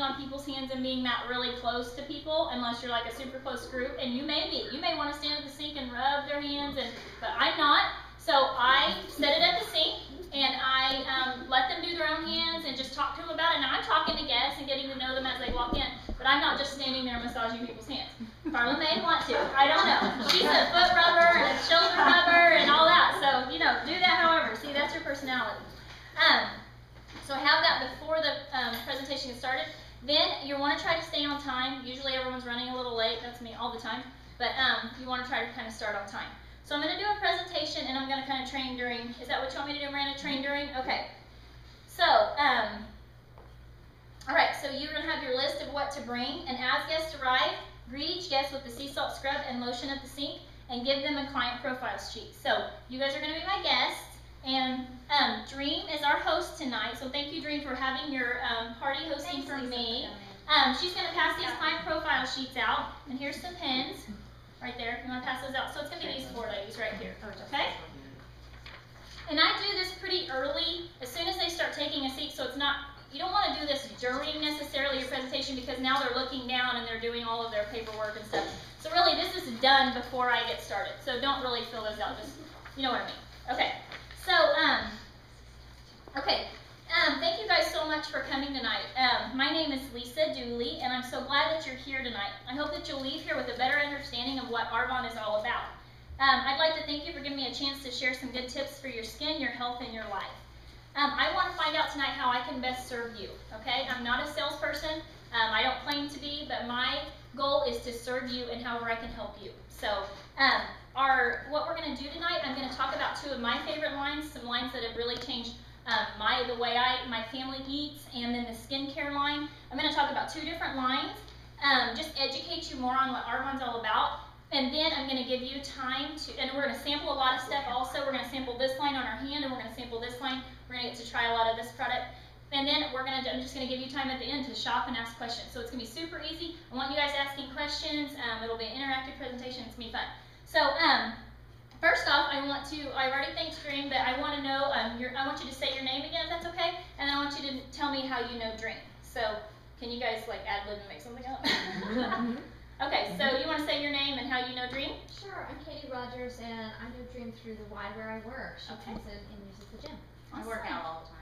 on people's hands and being that really close to people unless you're like a super close group, and you may want to stand at the sink and rub their hands, but I'm not. So I set it at the sink and I let them do their own hands and just talk to them about it. Now I'm talking to guests and getting to know them as they walk in, but I'm not just standing there massaging people's hands. Carla may want to, I don't know. She's a foot rubber and a shoulder rubber and all that, so do that however. See, that's your personality. So I have that before the presentation gets started. Then you want to try to stay on time. Usually everyone's running a little late. That's me all the time. But you want to try to kind of start on time. So I'm going to do a presentation and I'm going to kind of train during. Is that what you want me to do, Miranda? Train during? Okay. So, all right. So you're going to have your list of what to bring. And as guests arrive, greet each guest with the sea salt scrub and lotion at the sink and give them a client profile sheet. So you guys are going to be my guests. And Dream is our host tonight, so thank you, Dream, for having your party hosting for me. She's going to pass these client profile sheets out, and here's some pens right there. You want to pass those out? So it's going to be these four ladies right here, okay? And I do this pretty early, as soon as they start taking a seat, so it's not, you don't want to do this during necessarily your presentation because now they're looking down and they're doing all of their paperwork and stuff. So really, this is done before I get started, so don't really fill those out, just, you know what I mean. Okay. So, thank you guys so much for coming tonight. My name is Lisa Dooley, and I'm so glad that you're here tonight. I hope that you'll leave here with a better understanding of what Arbonne is all about. I'd like to thank you for giving me a chance to share some good tips for your skin, your health, and your life. I want to find out tonight how I can best serve you, okay? I'm not a salesperson. I don't claim to be, but my goal is to serve you in however I can help you. So, what we're going to do tonight, I'm going to talk about two of my favorite lines, some lines that have really changed the way my family eats, and then the skincare line. I'm going to talk about two different lines, just educate you more on what Arbonne's all about, and then I'm going to give you time to, and we're going to sample a lot of stuff also. We're going to sample this line on our hand, and we're going to sample this line. We're going to get to try a lot of this product. And then I'm just going to give you time at the end to shop and ask questions. So it's going to be super easy. I want you guys asking questions. It'll be an interactive presentation. It's going to be fun. So first off, I already thanked Dream, but I want to know, I want you to say your name again if that's okay. And I want you to tell me how you know Dream. So can you guys like ad-lib and make something up? Okay, so you want to say your name and how you know Dream? Sure, I'm Katie Rogers, and I know Dream through the Y where I work. She comes in and uses the gym. I work out all the time.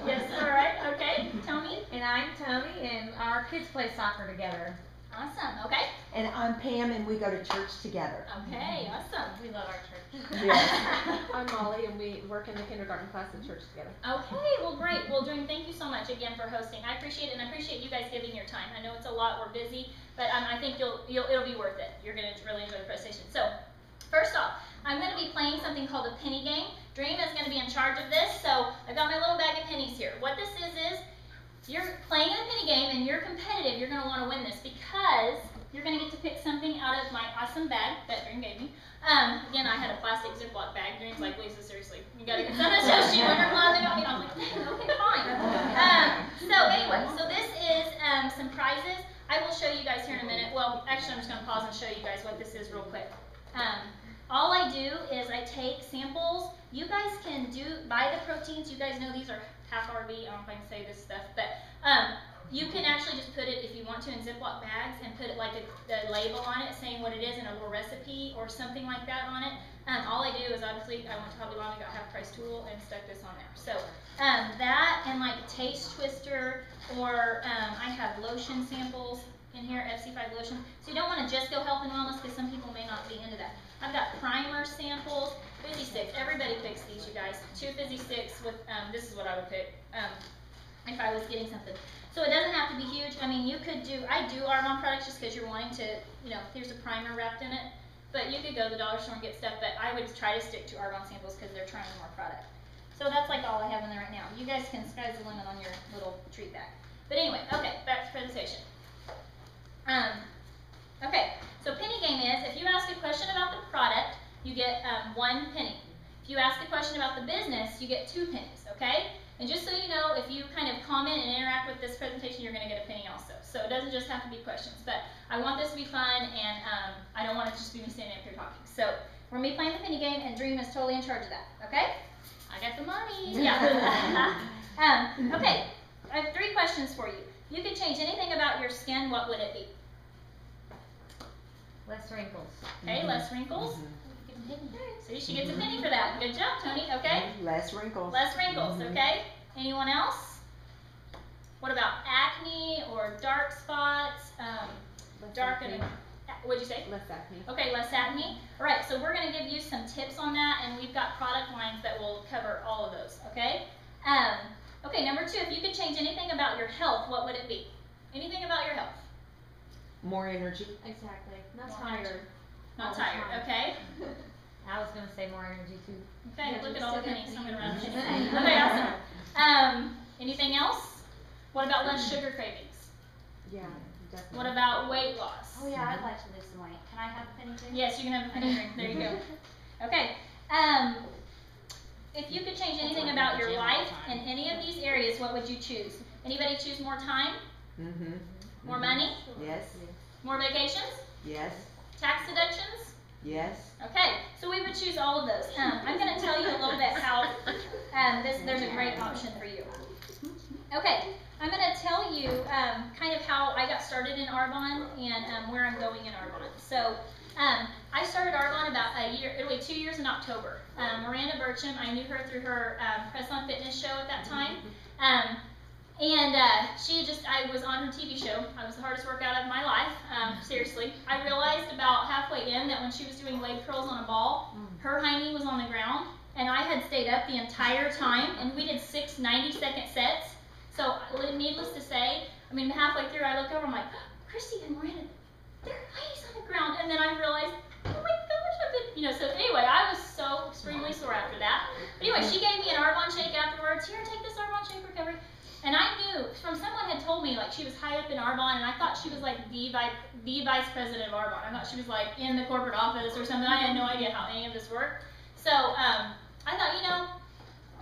Yes, all right, okay. Tony? And I'm Tony, and our kids play soccer together. Awesome, okay. And I'm Pam, and we go to church together. Okay, awesome. We love our church. Yeah. I'm Molly, and we work in the kindergarten class at church together. Okay, well, great. Well, Dream, thank you so much again for hosting. I appreciate it, and I appreciate you guys giving your time. I know it's a lot, we're busy, but I think it'll be worth it. You're going to really enjoy the presentation. So, first off, I'm going to be playing something called a penny game. Dream is going to be in charge of this, so I've got my little bag of pennies here. What this is you're playing a penny game and you're competitive. You're going to want to win this because you're going to get to pick something out of my awesome bag that Dream gave me. Again, I had a plastic Ziploc bag. Dream's like, Lisa, seriously, you got to get something. So she went her closet got me. I was like, okay, fine. So anyway, so this is some prizes. I will show you guys here in a minute. Well, actually, I'm just going to pause and show you guys what this is real quick. All I do is I take samples. You guys can buy the proteins. You guys know these are half RB. I don't know if I can say this stuff, but you can actually just put it, if you want to, in Ziploc bags and put it like the label on it saying what it is and a little recipe or something like that on it. All I do is obviously I went to Hobby Lobby, got half price tool, and stuck this on there. So that and like Taste Twister, or I have lotion samples in here, FC5 lotion. So you don't want to just go health and wellness because some people may not be into that. I've got primer samples, fizzy sticks. Everybody picks these, you guys. 2 fizzy sticks with, this is what I would pick if I was getting something. So it doesn't have to be huge. I mean, you could I do Arbonne products just because you're wanting to, here's a primer wrapped in it. But you could go to the dollar store and get stuff, but I would try to stick to Arbonne samples because they're trying more product. So that's like all I have in there right now. You guys can, sky's the limit on your little treat bag. But anyway, okay, back to presentation. Okay, so penny game is, if you ask a question about the product, you get 1 penny. If you ask a question about the business, you get 2 pennies, okay? And just so you know, if you kind of comment and interact with this presentation, you're going to get a penny also. So it doesn't just have to be questions. But I want this to be fun, and I don't want it to just be me standing up here talking. So we're going to be playing the penny game, and Dream is totally in charge of that, okay? I got the money. Yeah. Okay. I have 3 questions for you. You could change anything about your skin, what would it be? Less wrinkles. Okay, less wrinkles. See, she gets a penny for that. Good job, Tony. Okay. Less wrinkles. Less wrinkles, okay? Anyone else? What about acne or dark spots? Darkening. What'd you say? Less acne. Okay, less acne. All right, so we're going to give you some tips on that, and we've got product lines that will cover all of those, okay? Okay, number 2, if you could change anything about your health, what would it be? Anything about your health? More energy. Exactly. Not More tired. energy. All Not the tired, time. okay? I was gonna say more energy too. Okay, Yeah, look at just all the sit pennies there. coming around. Mhm. Okay, awesome. Anything else? What about less sugar cravings? Yeah, definitely. What about weight loss? Oh yeah, I'd like to lose some weight. Can I have a penny too? Yes, you can have a penny drink. There you go. Okay. If you could change anything about your life in any of these areas, what would you choose? Anybody choose more time? Mm-hmm. More money? Yes. More vacations? Yes. Tax deductions? Yes. Okay, so we would choose all of those. I'm going to tell you a little bit how there's a great option for you. Okay, I'm going to tell you kind of how I got started in Arbonne and where I'm going in Arbonne. So I started Arbonne about it'll be 2 years in October. Miranda Burcham, I knew her through her Press on Fitness show at that time. I was on her TV show. I was the hardest workout of my life, seriously. I realized about halfway in that when she was doing leg curls on a ball, her high knee was on the ground, and I had stayed up the entire time, and we did 6 90-second sets. So, needless to say, I mean, halfway through, I look over, I'm like, Christy and Miranda, their high knees on the ground, and then I realized, oh my gosh, I've been, so anyway, I was so extremely sore after that. But anyway, she gave me an Arbonne shake afterwards. Here, take this Arbonne shake recovery. And I knew from someone had told me like she was high up in Arbonne, and I thought she was like the vice president of Arbonne. I thought she was like in the corporate office or something. I had no idea how any of this worked. So I thought,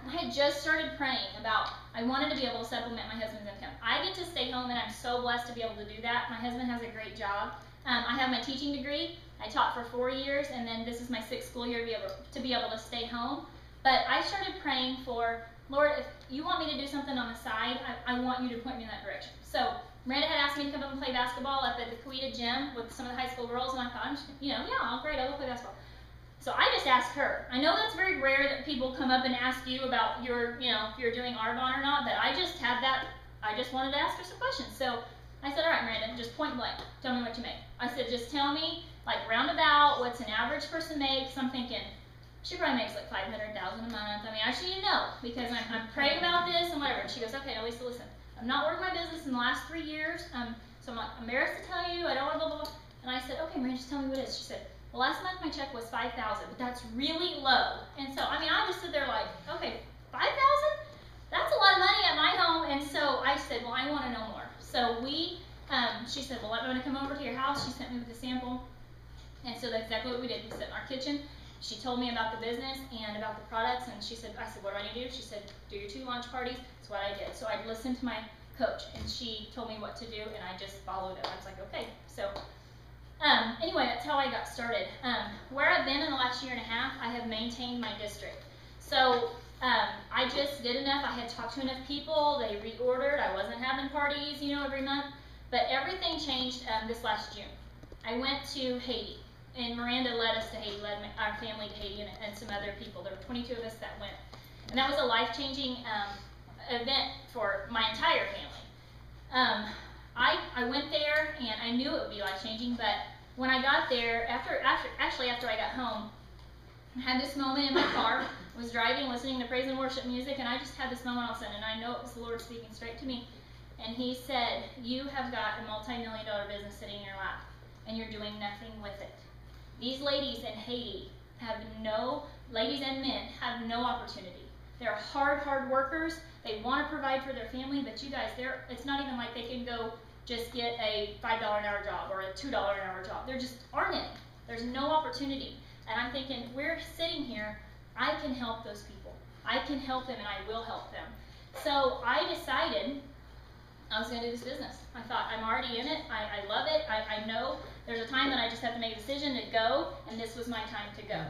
I had just started praying about I wanted to be able to supplement my husband's income. I get to stay home, and I'm so blessed to be able to do that. My husband has a great job. I have my teaching degree. I taught for 4 years, and then this is my 6th school year to be able to stay home. But I started praying for, Lord, if you want me to do something on the side, I want you to point me in that direction. So Miranda had asked me to come up and play basketball up at the Coweta gym with some of the high school girls, and I thought, great, I'll go play basketball. So I just asked her. I know that's very rare that people come up and ask you about your, if you're doing Arbonne or not, but I just wanted to ask her some questions. So I said, all right, Miranda, just point blank, tell me what you make. I said, just tell me, like roundabout, what's an average person makes. I'm thinking, she probably makes like $500,000 a month. I mean, I should know because I'm praying about this and whatever. And she goes, okay, now Lisa, listen. I've not worked my business in the last 3 years, so I'm like, embarrassed to tell you. I don't want to blah, blah, blah. And I said, okay, Miranda, just tell me what it is. She said, well, last month my check was $5,000, but that's really low. And so, I just stood there like, okay, $5,000? That's a lot of money at my home. And so I said, well, I want to know more. So she said, well, I'm going to come over to your house. She sent me with a sample. And so that's exactly what we did. We sat in our kitchen. She told me about the business and about the products, and I said, what do I need to do? She said, do your 2 launch parties. That's what I did. So I listened to my coach, and she told me what to do, and I just followed it. I was like, okay. So anyway, that's how I got started. Where I've been in the last 1.5 years, I have maintained my district. So I just did enough. I had talked to enough people. They reordered. I wasn't having parties, every month. But everything changed this last June. I went to Haiti. And Miranda led us to Haiti, led our family to Haiti, and some other people. There were 22 of us that went. And that was a life-changing event for my entire family. I went there, and I knew it would be life-changing, but when I got there, after I got home, I had this moment in my car, was driving, listening to praise and worship music, and I just had this moment all of a sudden, and I know it was the Lord speaking straight to me. And he said, you have got a multi-million-dollar business sitting in your lap, and you're doing nothing with it. These ladies in Haiti ladies and men have no opportunity. They're hard workers. They want to provide for their family, but you guys, it's not even like they can go just get a $5 an hour job or a $2 an hour job. There just aren't any. There's no opportunity. And I'm thinking, we're sitting here, I can help those people. I can help them, and I will help them. So I decided I was going to do this business. I thought, I'm already in it. I love it. I know there's a time that I just have to make a decision to go, and this was my time to go.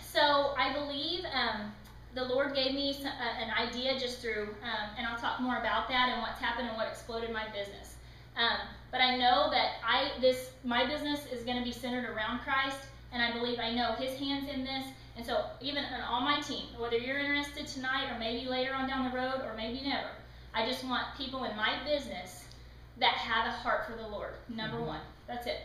So I believe the Lord gave me an idea just through, and I'll talk more about that and what's happened and what exploded my business. But I know that my business is going to be centered around Christ, and I know His hands in this. And so even on my team, whether you're interested tonight or maybe later on down the road or maybe never, I just want people in my business that have a heart for the Lord. Number one. That's it.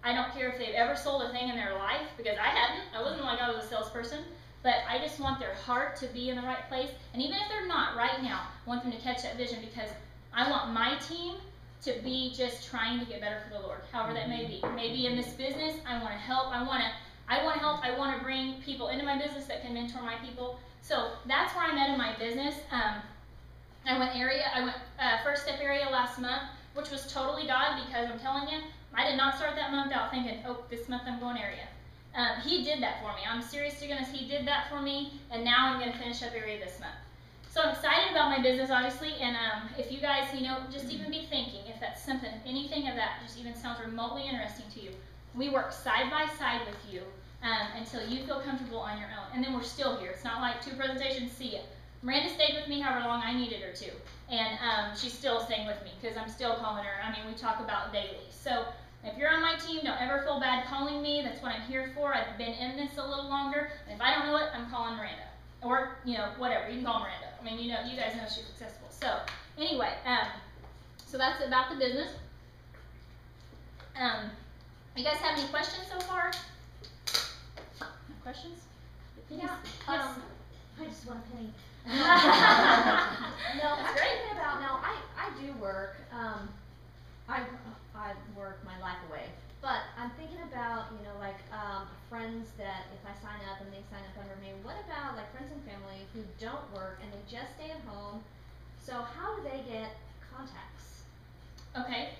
I don't care if they've ever sold a thing in their life, because I hadn't. I wasn't like I was a salesperson. But I just want their heart to be in the right place. And even if they're not right now, I want them to catch that vision, because I want my team to be just trying to get better for the Lord, however that may be. Maybe in this business, I want to help. I want to help. I want to bring people into my business that can mentor my people. So that's where I'm at in my business. I went First Step area last month, which was totally God, because I'm telling you, I did not start that month out thinking, oh, this month I'm going area. He did that for me. I'm serious to goodness, He did that for me, and now I'm going to finish up area this month. So I'm excited about my business, obviously, and if you guys, just even be thinking, if that's something, if anything of that just even sounds remotely interesting to you, we work side by side with you until you feel comfortable on your own, and then we're still here. It's not like 2 presentations, see ya. Miranda stayed with me however long I needed her to, and she's still staying with me because I'm still calling her. I mean, we talk about daily. So if you're on my team, don't ever feel bad calling me. That's what I'm here for. I've been in this a little longer, and if I don't know it, I'm calling Miranda. Or, whatever. You can call Miranda. I mean, you guys know she's successful. So, anyway, so that's about the business. You guys have any questions so far? No questions? Yeah. Yes. I just want a penny. No, I'm that's great. thinking about now. I do work. I work my life away, but I'm thinking about friends that if I sign up and they sign up under me, what about like friends and family who don't work and they just stay at home? So how do they get contacts? Okay.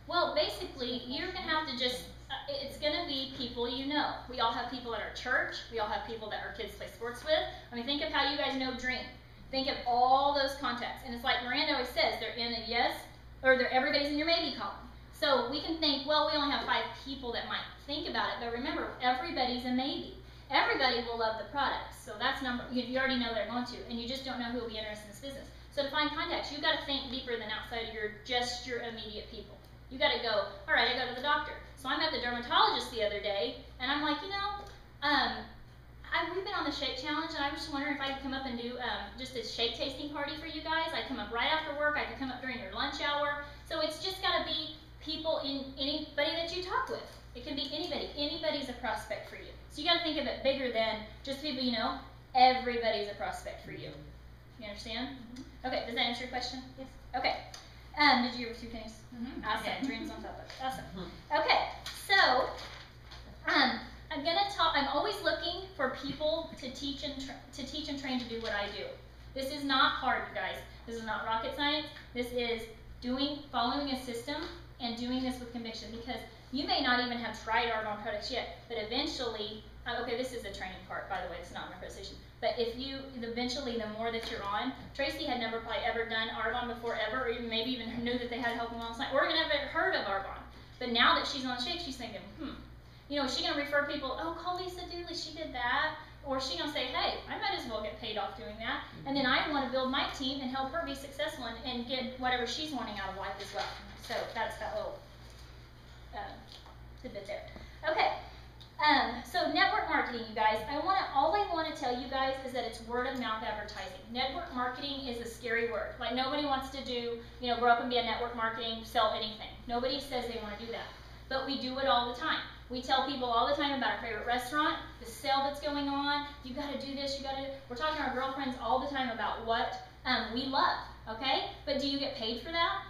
Well, basically, you're gonna have to just. It's gonna be people you know. We all have people at our church. We all have people that our kids play sports with. I mean, think of how you guys know Dream. Think of all those contacts, and it's like Miranda always says, they're in a yes, or everybody's in your maybe column. So we can think, well, we only have 5 people that might think about it, but remember, everybody's a maybe. Everybody will love the products, so that's you already know they're going to, and you just don't know who will be interested in this business. So to find contacts, you've got to think deeper than outside of just your immediate people. You got to go, all right, I go to the doctor. So I'm at the dermatologist the other day, and I'm like, we've been on the shake challenge, and I was just wondering if I could come up and do just a shake tasting party for you guys. I come up right after work. I could come up during your lunch hour. So it's just got to be people anybody that you talk with. It can be anybody. Anybody's a prospect for you. So you got to think of it bigger than just people you know. Everybody's a prospect for you. You understand? Mm-hmm. Okay. Does that answer your question? Yes. Okay. Did you hear 2 pennies? Mm-hmm. Awesome. Okay. Dreams on top of it. Awesome. Okay. So I'm always looking for people to teach and train to do what I do. This is not hard, you guys. This is not rocket science. This is following a system and doing this with conviction, because you may not even have tried Arbonne products yet, but eventually, okay, this is a training part, by the way, it's not my presentation, but eventually, the more that you're on, Tracy had never probably ever done Arbonne before ever, or even maybe even knew that they had Health and Wellness Night, or even ever heard of Arbonne. But now that she's on Shake, she's thinking, is she going to refer people, oh, call Lisa Dooley, she did that, or is she going to say, hey, I might as well get paid off doing that, and then I want to build my team and help her be successful and get whatever she's wanting out of life as well. So that's that little tidbit there. Okay, so network marketing, you guys. All I want to tell you guys is that it's word of mouth advertising. Network marketing is a scary word. Like nobody wants to grow up and be a network marketing, sell anything. Nobody says they want to do that, but we do it all the time. We tell people all the time about our favorite restaurant, the sale that's going on. You got to do this. We're talking to our girlfriends all the time about what we love. Okay, but do you get paid for that?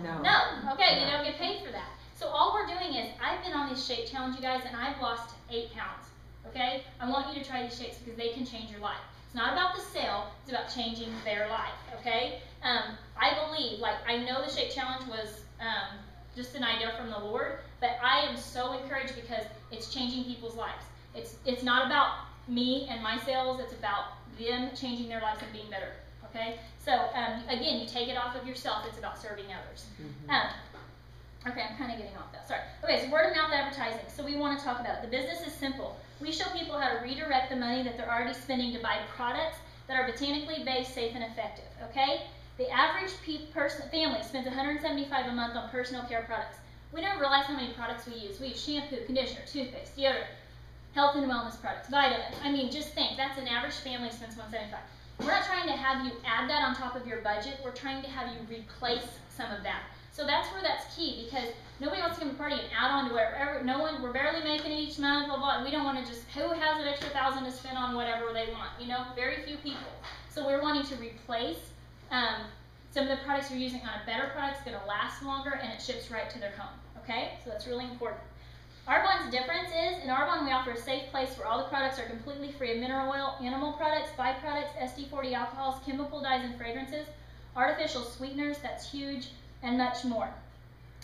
No. Okay, you don't get paid for that. So all we're doing is, I've been on this shake challenge, you guys, and I've lost 8 pounds. Okay, I want you to try these shakes because they can change your life. It's not about the sale; it's about changing their life. Okay, I believe, I know the shake challenge was just an idea from the Lord, but I am so encouraged because it's changing people's lives. It's not about me and my sales; it's about them changing their lives and being better. Okay, so again, you take it off of yourself. It's about serving others. Mm-hmm. Okay, I'm kind of getting off that. Sorry. Okay, so word of mouth advertising. So we want to talk about it. The business is simple. We show people how to redirect the money that they're already spending to buy products that are botanically based, safe, and effective, okay? The average family spends $175 a month on personal care products. We don't realize how many products we use. We use shampoo, conditioner, toothpaste, deodorant, health and wellness products, vitamins. I mean, just think, that's an average family spends $175. We're not trying to have you add that on top of your budget. We're trying to have you replace some of that. So that's where that's key, because nobody wants to come to a party and add on to whatever. We're barely making it each month, blah, blah, and we don't want to just, who has an extra $1,000 to spend on whatever they want, you know? Very few people. So we're wanting to replace some of the products you're using on a better product. It's going to last longer, and it ships right to their home, okay? So that's really important. Arbonne's difference is, in Arbonne we offer a safe place where all the products are completely free of mineral oil, animal products, byproducts, SD40 alcohols, chemical dyes and fragrances, artificial sweeteners, that's huge, and much more.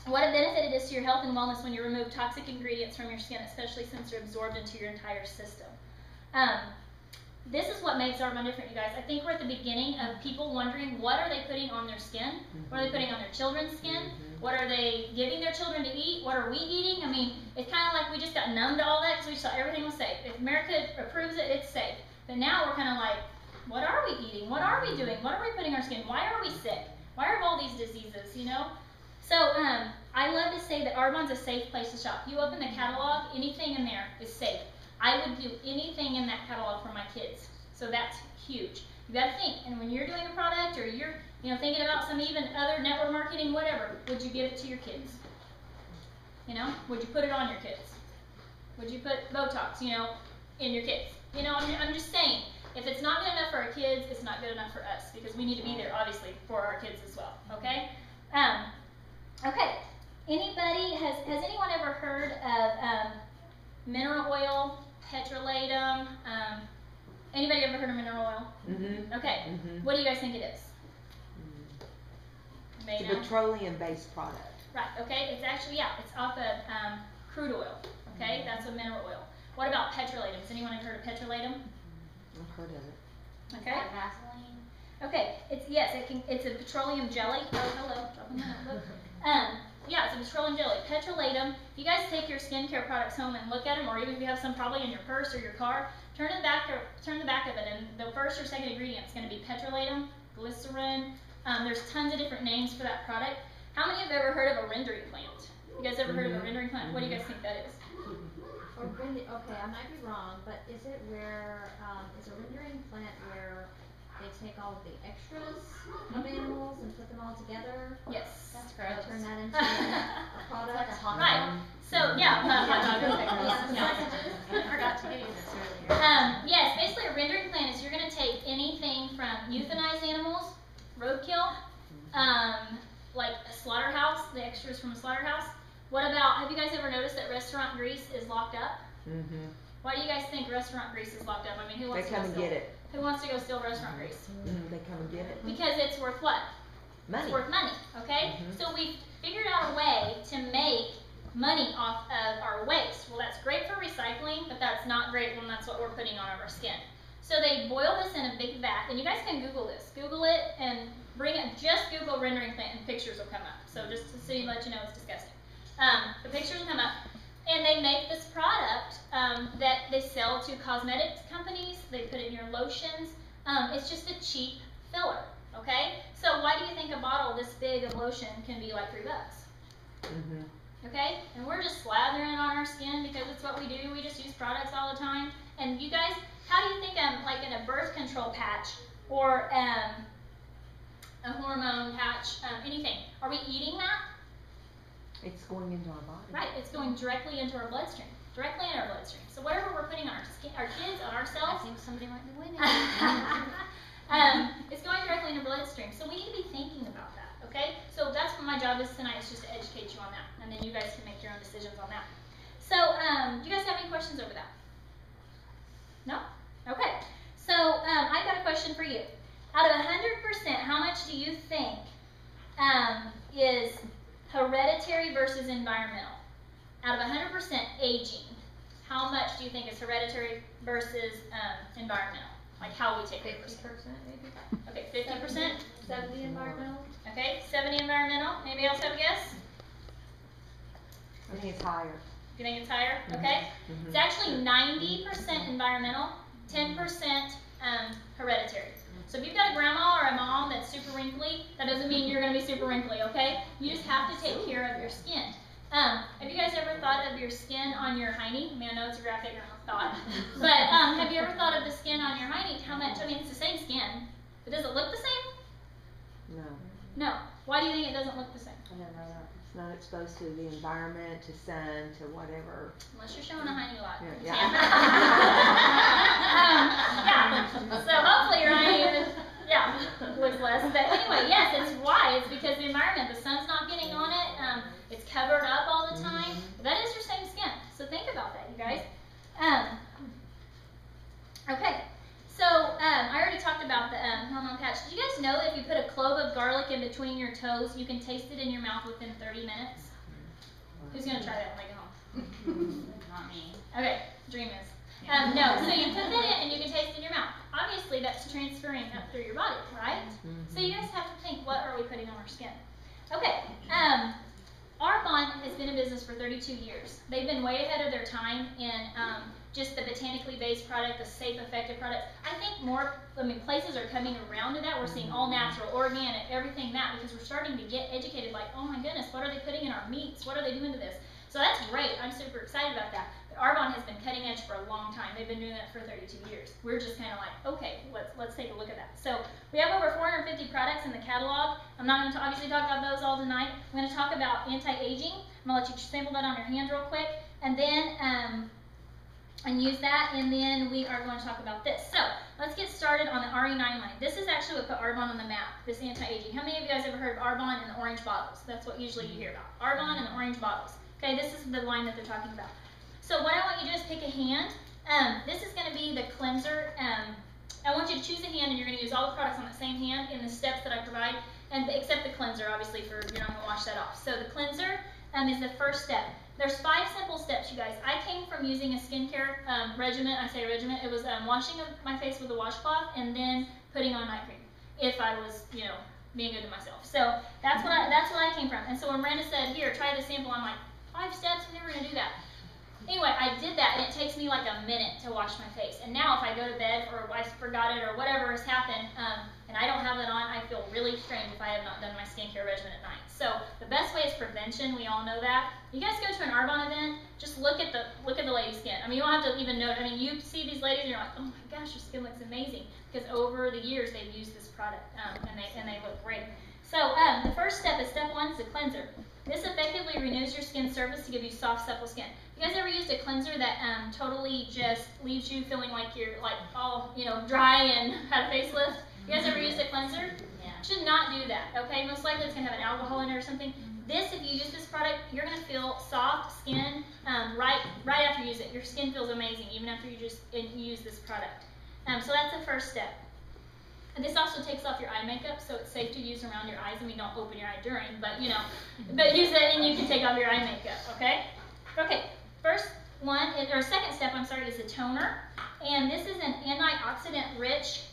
What a benefit it is to your health and wellness when you remove toxic ingredients from your skin, especially since they're absorbed into your entire system. This is what makes Arbonne different, you guys. I think we're at the beginning of people wondering, what are they putting on their skin? What are they putting on their children's skin? What are they giving their children to eat? What are we eating? I mean, it's kind of like we just got numb to all that because we thought everything was safe. If America approves it, it's safe. But now we're kind of like, what are we eating? What are we doing? What are we putting on our skin? Why are we sick? Why are all these diseases, you know? So I love to say that Arbonne's a safe place to shop. You open the catalog, anything in there is safe. I would do anything in that catalog for my kids. So that's huge. You got to think, and when you're doing a product or you're thinking about some even other network marketing, whatever, would you give it to your kids? You know, would you put it on your kids? Would you put Botox, in your kids? You know, I'm just saying, if it's not good enough for our kids, it's not good enough for us, because we need to be there, obviously, for our kids as well, okay? Okay, has anyone ever heard of mineral oil, petrolatum? Anybody ever heard of mineral oil? Mm-hmm. Okay, Mm-hmm. What do you guys think it is? It's a petroleum-based product. Right, okay, it's actually, it's off of crude oil, okay? That's a mineral oil. What about petrolatum? Has anyone ever heard of petrolatum? I've heard of it. Okay. Like Vaseline. Okay, it's a petroleum jelly. Oh, hello. Dropping my notebook. It's a petroleum jelly. Petrolatum. If you guys take your skincare products home and look at them, or even if you have some probably in your purse or your car, turn the back of it, and the first or second ingredient is going to be petrolatum, glycerin. There's tons of different names for that product. How many have ever heard of a rendering plant? You guys ever heard of a rendering plant? What do you guys think that is? Okay, I might be wrong, but is it where, is a rendering plant where they take all of the extras of animals and put them all together? Yes. That's And gross. turn that into a product? Like a hot Right. dog. So, hot dog. Okay, I forgot to give you this earlier. Yes, basically a rendering plant is you're going to take anything from euthanized animals, roadkill, like a slaughterhouse, the extras from a slaughterhouse. What about, have you guys ever noticed that restaurant grease is locked up? Mm-hmm. Why do you guys think restaurant grease is locked up? I mean, who They wants to come go and steal get it. Who wants to go steal restaurant grease? Mm-hmm. They come and get it. Because it's worth what? Money. It's worth money, okay? Mhm. So we figured out a way to make money off of our waste. Well, that's great for recycling, but that's not great when that's what we're putting on our skin. So they boil this in a big vat, and you guys can Google this. Google it and bring it, just Google rendering plant and pictures will come up. So just to see, let you know it's disgusting. The pictures will come up, and they make this product that they sell to cosmetics companies. They put it in your lotions. It's just a cheap filler, okay? So why do you think a bottle this big of lotion can be like $3? Mm-hmm. Okay? And we're just slathering it on our skin because it's what we do. We just use products all the time. And you guys, how do you think like in a birth control patch or a hormone patch, anything, are we eating that? It's going into our body. Right, it's going directly into our bloodstream. Directly into our bloodstream. So whatever we're putting on our skin, our kids, on I ourselves, think somebody might be winning. it's going directly into bloodstream. So we need to be thinking about that, okay? So that's what my job is tonight, is just to educate you on that. And then you guys can make your own decisions on that. So, do you guys have any questions over that? No? Okay. So, I've got a question for you. Out of 100%, how much do you think is hereditary versus environmental? Out of 100% aging, how much do you think is hereditary versus environmental? Like how we take 50% maybe? Okay, 50%? 70 environmental? Okay, 70 environmental. Anybody else have a guess? I think it's higher. You think it's higher? Okay. It's actually 90% environmental, 10% hereditary. So if you've got a grandma or a mom that's super wrinkly, that doesn't mean you're going to be super wrinkly, okay? You just have to take care of your skin. Have you guys ever thought of your skin on your hiney? I mean, I know it's a graphic thought, but have you ever thought of the skin on your hiney? How much? I mean, it's the same skin, but does it look the same? No. No. Why do you think it doesn't look the same? I didn't know that. It's not exposed to the environment, to sun, to whatever. Unless you're showing a hiney a lot. Yeah. Yeah. So hopefully your hiney looks less. But anyway, yes, it's why. It's because the environment, the sun's not getting on it. It's covered up all the time. That is your same skin. So think about that, you guys. Okay. So I already talked about the hormone patch. Did you guys know that if you put a clove of garlic in between your toes, you can taste it in your mouth within 30 minutes? Who's going to try that when I get home? Not me. Okay, dream is. No, so you put that in and you can taste it in your mouth. Obviously, that's transferring up through your body, right? So you guys have to think, what are we putting on our skin? Okay, Arbonne has been in business for 32 years. They've been way ahead of their time in just the botanically based product, the safe, effective product. I think places are coming around to that. We're seeing all natural, organic, everything that, because we're starting to get educated, like, oh my goodness, what are they putting in our meats? What are they doing to this? So that's great. I'm super excited about that. But Arbonne has been cutting edge for a long time. They've been doing that for 32 years. We're just kind of like, okay, let's take a look at that. So we have over 450 products in the catalog. I'm not going to obviously talk about those all tonight. I'm going to talk about anti-aging. I'm going to let you sample that on your hand real quick, and then and use that, and then we are going to talk about this. So let's get started on the RE9 line. This is actually what put Arbonne on the map, this anti-aging. How many of you guys ever heard of Arbonne and the orange bottles? That's what usually you hear about. Arbonne and the orange bottles. Okay, this is the line that they're talking about. So what I want you to do is pick a hand. This is going to be the cleanser. I want you to choose a hand, and you're going to use all the products on that same hand in the steps that I provide, and except the cleanser, obviously, you're not going to wash that off. So the cleanser is the first step. There's 5 simple steps, you guys. I came from using a skincare regimen. I say regimen. It was washing my face with a washcloth and then putting on night cream if I was, being good to myself. So that's what I came from. And so when Miranda said, here, try the sample, I'm like, 5 steps? I'm never going to do that. Anyway, I did that, and it takes me like a minute to wash my face. And now if I go to bed or I forgot it or whatever has happened, and I don't have that on, I feel really strange if I have not done my skincare regimen at night. So the best way is prevention. We all know that. You guys go to an Arbonne event, just look at the lady's skin. I mean, you don't have to even know. I mean, you see these ladies, and you're like, oh my gosh, your skin looks amazing, because over the years they've used this product, and they look great. So the first step is step 1 is the cleanser. This effectively renews your skin surface to give you soft, supple skin. You guys ever used a cleanser that totally just leaves you feeling like you're all dry and had a facelift? You guys ever used a cleanser? Yeah. Should not do that. Okay, most likely it's gonna have an alcohol in it or something. This, if you use this product, you're gonna feel soft skin right after you use it. Your skin feels amazing even after you just use this product. So that's the first step. And this also takes off your eye makeup, so it's safe to use around your eyes. I mean, don't open your eye during, but but use it and you can take off your eye makeup. Okay. Okay. Second step, is a toner, and this is an antioxidant-rich,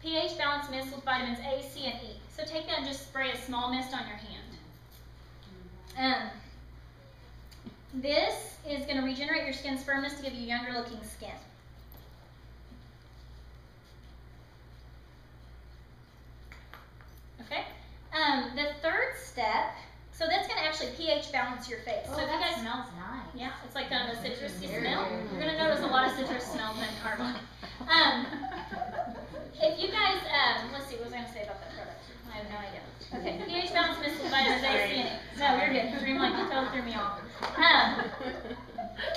pH-balanced mist with vitamins A, C, and E. So take that and just spray a small mist on your hand. This is going to regenerate your skin's firmness to give you younger-looking skin. Okay. The third step. So that's going to actually pH balance your face. Oh, so if that you guys, smells nice. Yeah, it's like kind of a citrusy smell. You're going to notice a lot of citrus smells in Arbonne. If you guys, let's see, what was I going to say about that product? I have no idea. Okay, pH balance mist with vitamins A, C, and E. No, you're good. You totally threw me off. I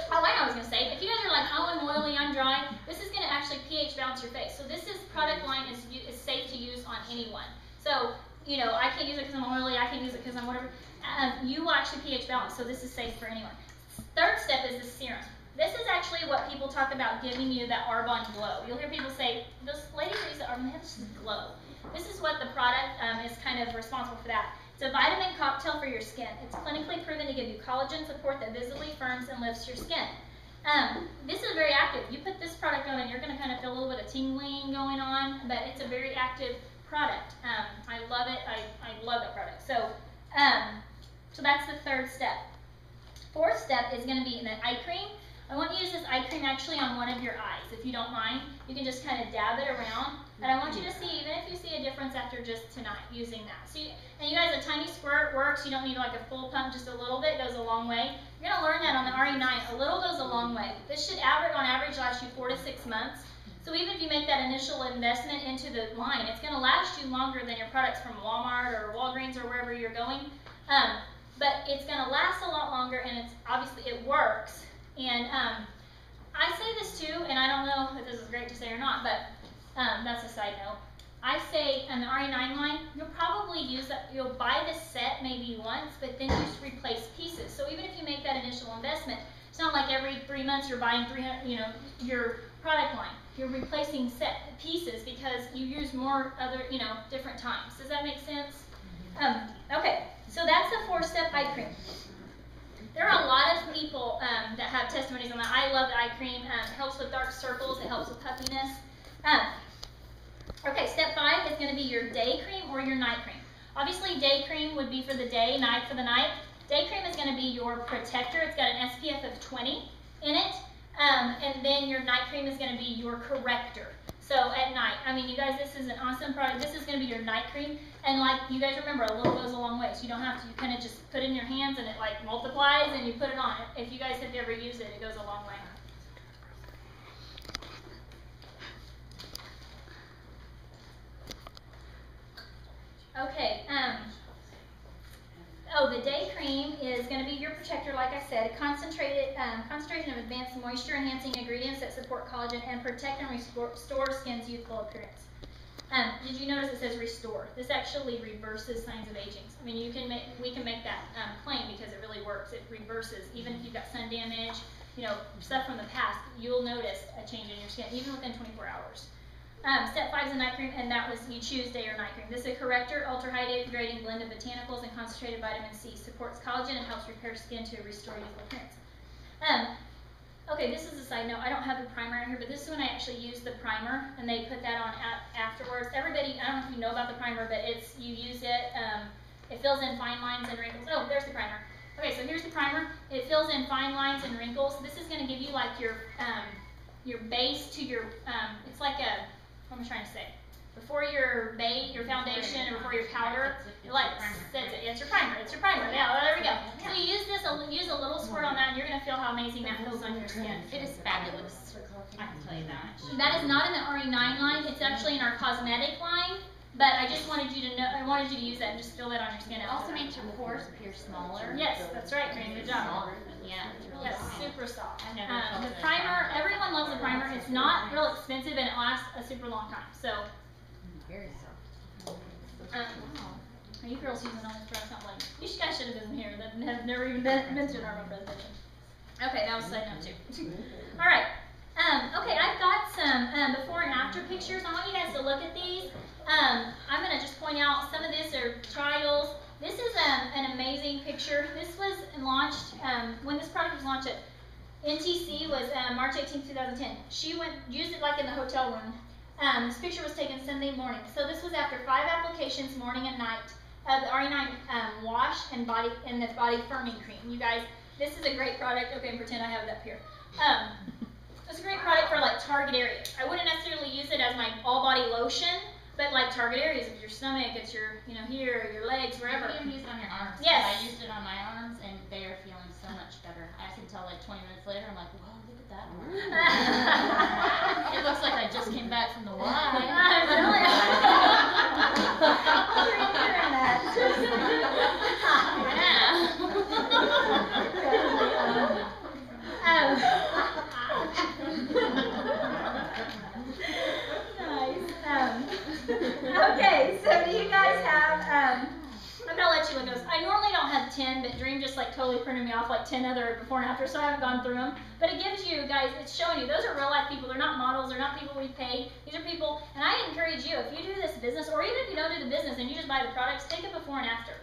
know what I was going to say. If you guys are like, oh, I'm oily, I'm dry, this is going to actually pH balance your face. So this product line is safe to use on anyone. So, I can't use it because I'm oily, I can't use it because I'm whatever. You will actually pH balance, so this is safe for anyone. Third step is the serum. This is actually what people talk about giving you that Arbonne glow. You'll hear people say, those ladies that use the Arbonne, they have this glow. This is what the product is kind of responsible for that. It's a vitamin cocktail for your skin. It's clinically proven to give you collagen support that visibly firms and lifts your skin. This is very active. You put this product on and you're going to kind of feel a little bit of tingling going on, but it's a very active product. I love it. I love that product. So, so that's the third step. Fourth step is going to be in the eye cream. I want you to use this eye cream actually on one of your eyes, if you don't mind. You can just kind of dab it around, and I want you to see, even if you see a difference after just tonight using that. So and you guys, a tiny squirt works. You don't need like a full pump, just a little bit goes a long way. You're going to learn that on the RE9. A little goes a long way. This should on average last you 4 to 6 months. So even if you make that initial investment into the line, it's going to last you longer than your products from Walmart or Walgreens or wherever you're going. But it's going to last a lot longer, and it's obviously it works. And I say this too, and I don't know if this is great to say or not, but that's a side note. I say on the RE9 line, you'll probably use that. You'll buy the set maybe once, but then you just replace pieces. So even if you make that initial investment, it's not like every 3 months you're buying 300, your product line. You're replacing set pieces because you use more other, different times. Does that make sense? Okay, so that's the 4-step eye cream. There are a lot of people that have testimonies on that. I love the eye cream. It helps with dark circles. It helps with puffiness. Okay, step 5 is going to be your day cream or your night cream. Obviously, day cream would be for the day, night for the night. Day cream is going to be your protector. It's got an SPF of 20 in it. And then your night cream is going to be your corrector. So at night, you guys, this is an awesome product. This is going to be your night cream. And like you guys remember, a little goes a long way. So you don't have to, you kind of just put it in your hands and it like multiplies and you put it on. If you guys have ever used it, it goes a long way. Okay, the day cream is going to be your protector, like I said, concentration of advanced moisture-enhancing ingredients that support collagen and protect and restore skin's youthful appearance. Did you notice it says restore? This actually reverses signs of aging. We can make that claim because it really works. It reverses, even if you've got sun damage, stuff from the past, you'll notice a change in your skin, even within 24 hours. Step 5 is a night cream, and that was you choose day or night cream. This is a corrector, ultra-hydrating blend of botanicals and concentrated vitamin C. Supports collagen and helps repair skin to restore youthful appearance. Okay, this is a side note. I don't have the primer out here, but this is when I actually use the primer, and they put that on afterwards. Everybody, I don't know if you know about the primer, but you use it. It fills in fine lines and wrinkles. Oh, there's the primer. Okay, so here's the primer. It fills in fine lines and wrinkles. This is going to give you like your base to your. It's like a. What am I trying to say? Before your foundation, or before your powder, it's your primer. It's your primer. Yeah, there we go. So you use a little squirt on that, and you're going to feel how amazing that feels on your skin. It is fabulous. I can tell you that. That is not in the RE9 line. It's actually in our cosmetic line. But I just wanted you to know. I wanted you to use that and just feel that on your skin. It also makes your pores appear smaller. Yes, that's right. Great, good job. Yeah. Really yes, soft. super soft. I never The primer. Everyone loves the primer. It's not real expensive and it lasts a super long time. So. Very soft. You girls using all this products, not like you guys should have been here. That have never even mentioned our presentation. Okay, that was side note 2. All right. Okay, I've got some before and after pictures. I want you guys to look at these. I'm going to just point out some of this are trials. This is an amazing picture. This was launched, when this product was launched at NTC was March 18, 2010. She used it like in the hotel room. This picture was taken Sunday morning. So this was after 5 applications, morning and night, of the RE9 wash and the body firming cream. You guys, this is a great product. Okay, pretend I have it up here. It's a great product for like target areas. I wouldn't necessarily use it as my all body lotion, but like target areas of your stomach, it's your, here, your legs, wherever. You can use it on your arms. Yes. I used it on my arms, and they are feeling so much better. I can tell like 20 minutes later, I'm like, wow, look at that one. It looks like I just came back from the Y. Okay, so do you guys have, I'm going to let you look at those. I normally don't have 10, but Dream just like totally printed me off like 10 other before and after, so I haven't gone through them. But it gives you guys, it's showing you, those are real life people. They're not models, they're not people we pay. These are people, and I encourage you, if you do this business, or even if you don't do the business and you just buy the products, take a before and after.